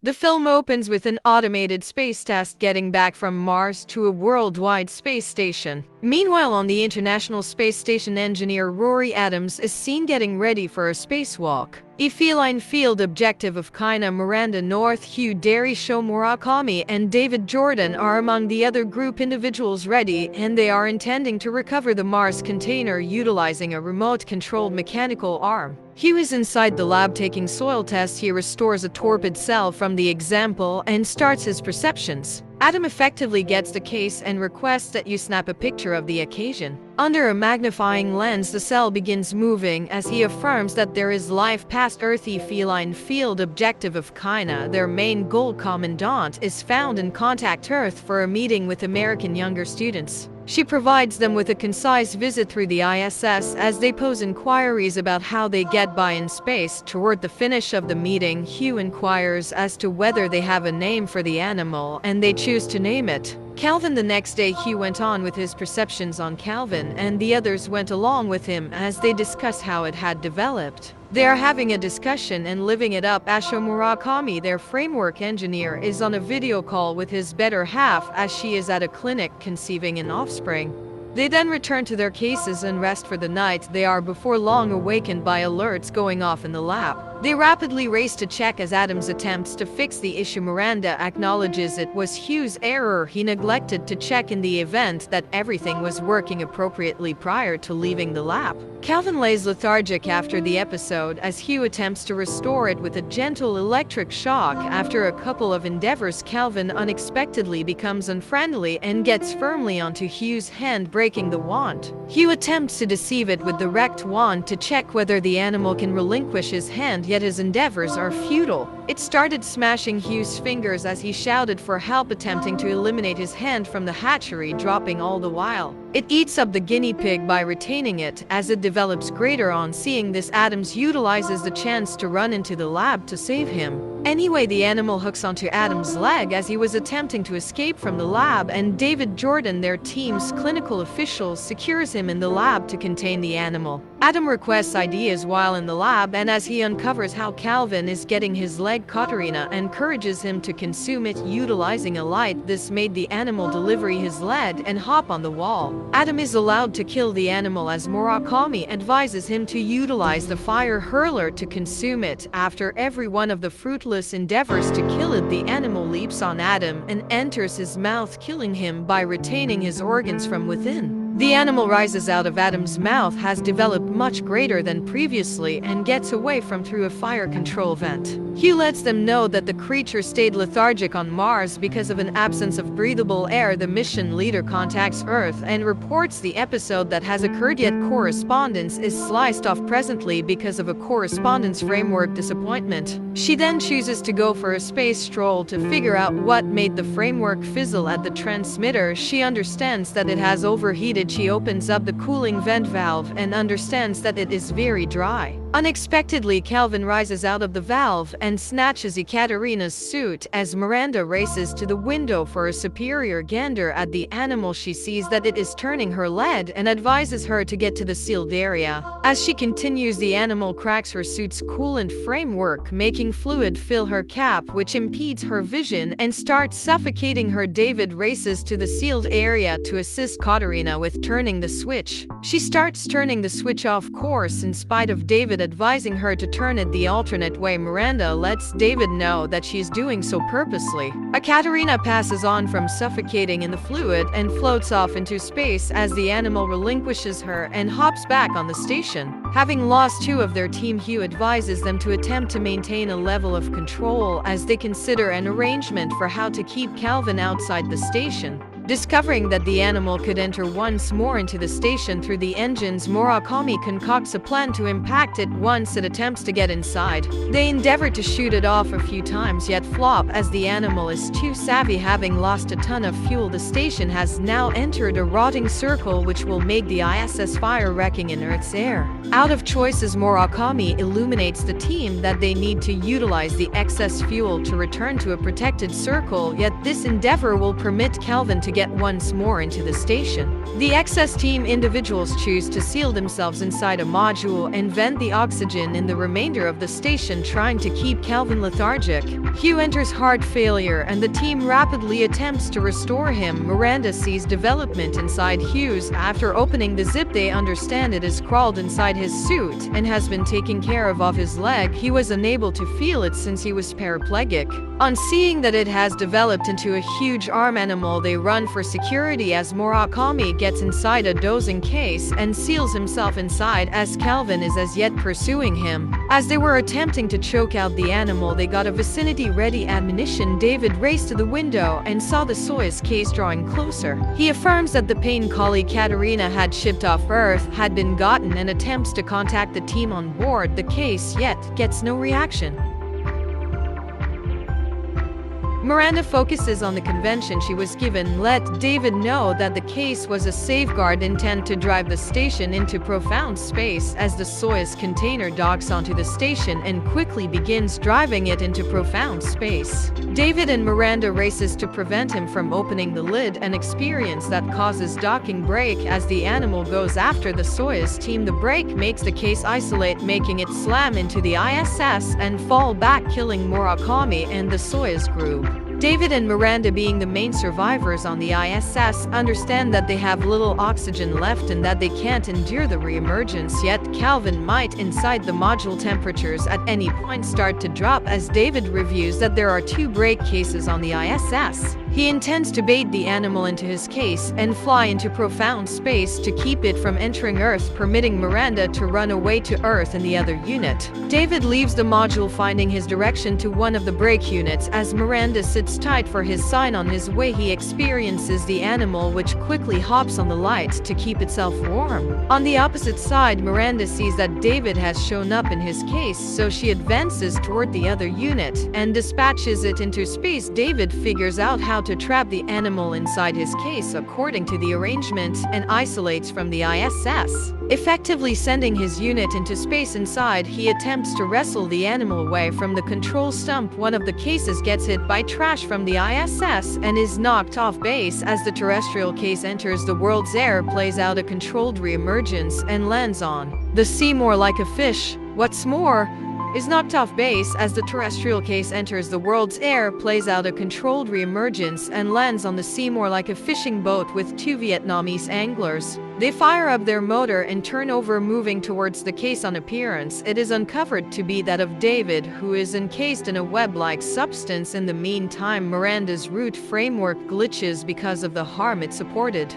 The film opens with an automated space test getting back from Mars to a worldwide space station. Meanwhile, on the International Space Station, engineer Rory Adams is seen getting ready for a spacewalk. A feline field objective of Kaina Miranda North, Hugh Show Murakami, and David Jordan are among the other group individuals ready, and they are intending to recover the Mars container utilizing a remote-controlled mechanical arm. Hugh is inside the lab taking soil tests. He restores a torpid cell from the example and starts his perceptions. Adam effectively gets the case and requests that you snap a picture of the occasion. Under a magnifying lens, the cell begins moving as he affirms that there is life past Earthy feline field objective of Kaina. Their main goal, Commandant, is found in Contact Earth for a meeting with American younger students. She provides them with a concise visit through the ISS as they pose inquiries about how they get by in space. Toward the finish of the meeting, Hugh inquires as to whether they have a name for the animal, and they choose to name it Calvin. The next day, Hugh went on with his perceptions on Calvin, and the others went along with him as they discuss how it had developed. They are having a discussion and living it up. Asho Murakami, their framework engineer, is on a video call with his better half as she is at a clinic conceiving an offspring. They then return to their cases and rest for the night. They are before long awakened by alerts going off in the lab. They rapidly race to check as Adams attempts to fix the issue. Miranda acknowledges it was Hugh's error. He neglected to check in the event that everything was working appropriately prior to leaving the lab. Calvin lays lethargic after the episode as Hugh attempts to restore it with a gentle electric shock. After a couple of endeavors, Calvin unexpectedly becomes unfriendly and gets firmly onto Hugh's hand, breaking the wand. Hugh attempts to deceive it with the wrecked wand to check whether the animal can relinquish his hand, yet his endeavors are futile. It started smashing Hugh's fingers as he shouted for help, attempting to eliminate his hand from the hatchery, dropping all the while. It eats up the guinea pig by retaining it. As it develops greater on seeing this, Adams utilizes the chance to run into the lab to save him. Anyway, the animal hooks onto Adams' leg as he was attempting to escape from the lab, and David Jordan, their team's clinical official, secures him in the lab to contain the animal. Adam requests ideas while in the lab, and as he uncovers how Calvin is getting his leg, Katarina encourages him to consume it utilizing a light. This made the animal deliver his lead and hop on the wall. Adam is allowed to kill the animal as Murakami advises him to utilize the fire hurler to consume it. After every one of the fruitless endeavors to kill it, the animal leaps on Adam and enters his mouth, killing him by retaining his organs from within. The animal rises out of Adam's mouth, has developed much greater than previously, and gets away from through a fire control vent. Hugh lets them know that the creature stayed lethargic on Mars because of an absence of breathable air. The mission leader contacts Earth and reports the episode that has occurred, yet correspondence is sliced off presently because of a correspondence framework disappointment. She then chooses to go for a space stroll to figure out what made the framework fizzle at the transmitter. She understands that it has overheated. She opens up the cooling vent valve and understands that it is very dry. Unexpectedly, Calvin rises out of the valve and snatches Ekaterina's suit. As Miranda races to the window for a superior gander at the animal, she sees that it is turning her lead and advises her to get to the sealed area. As she continues, the animal cracks her suit's coolant framework, making fluid fill her cap, which impedes her vision and starts suffocating her. David races to the sealed area to assist Katerina with turning the switch. She starts turning the switch off course in spite of David advising her to turn it the alternate way. Miranda lets David know that she is doing so purposely. Ekaterina passes on from suffocating in the fluid and floats off into space as the animal relinquishes her and hops back on the station. Having lost two of their team, Hugh advises them to attempt to maintain a level of control as they consider an arrangement for how to keep Calvin outside the station. Discovering that the animal could enter once more into the station through the engines, Murakami concocts a plan to impact it once it attempts to get inside. They endeavor to shoot it off a few times, yet flop as the animal is too savvy. Having lost a ton of fuel, the station has now entered a rotting circle which will make the ISS fire, wrecking in Earth's air. Out of choices, Murakami illuminates the team that they need to utilize the excess fuel to return to a protected circle, yet this endeavor will permit Calvin to get get once more into the station. The excess team individuals choose to seal themselves inside a module and vent the oxygen in the remainder of the station, trying to keep Calvin lethargic. Hugh enters heart failure and the team rapidly attempts to restore him. Miranda sees development inside Hugh's. After opening the zip, they understand it has crawled inside his suit and has been taking care of his leg. He was unable to feel it since he was paraplegic. On seeing that it has developed into a huge arm animal, they run for security as Murakami gets inside a dozing case and seals himself inside as Calvin is as yet pursuing him. As they were attempting to choke out the animal, they got a vicinity-ready ammunition. David raced to the window and saw the Soyuz case drawing closer. He affirms that the Payne collie Katerina had shipped off Earth had been gotten and attempts to contact the team on board the case, yet gets no reaction. Miranda focuses on the convention she was given. Let David know that the case was a safeguard intent to drive the station into profound space as the Soyuz container docks onto the station and quickly begins driving it into profound space. David and Miranda races to prevent him from opening the lid, an experience that causes docking break as the animal goes after the Soyuz team. The break makes the case isolate, making it slam into the ISS and fall back, killing Murakami and the Soyuz group. David and Miranda, being the main survivors on the ISS, understand that they have little oxygen left and that they can't endure the reemergence, yet Calvin might. Inside the module, temperatures at any point start to drop as David reviews that there are 2 break cases on the ISS. He intends to bait the animal into his case and fly into profound space to keep it from entering Earth, permitting Miranda to run away to Earth in the other unit. David leaves the module, finding his direction to one of the brake units. As Miranda sits tight for his sign on his way, he experiences the animal, which quickly hops on the light to keep itself warm. On the opposite side, Miranda sees that David has shown up in his case, so she advances toward the other unit and dispatches it into space. David figures out how to trap the animal inside his case according to the arrangement and isolates from the ISS. Effectively sending his unit into space. Inside, he attempts to wrestle the animal away from the control stump. One of the cases gets hit by trash from the ISS and is knocked off base. As the terrestrial case enters the world's air, plays out a controlled reemergence and lands on the sea more like a fish. What's more, is knocked off base as the terrestrial case enters the world's air, plays out a controlled reemergence and lands on the sea more like a fishing boat with 2 Vietnamese anglers. They fire up their motor and turn over, moving towards the case. On appearance, it is uncovered to be that of David, who is encased in a web-like substance. In the meantime, Miranda's root framework glitches because of the harm it supported.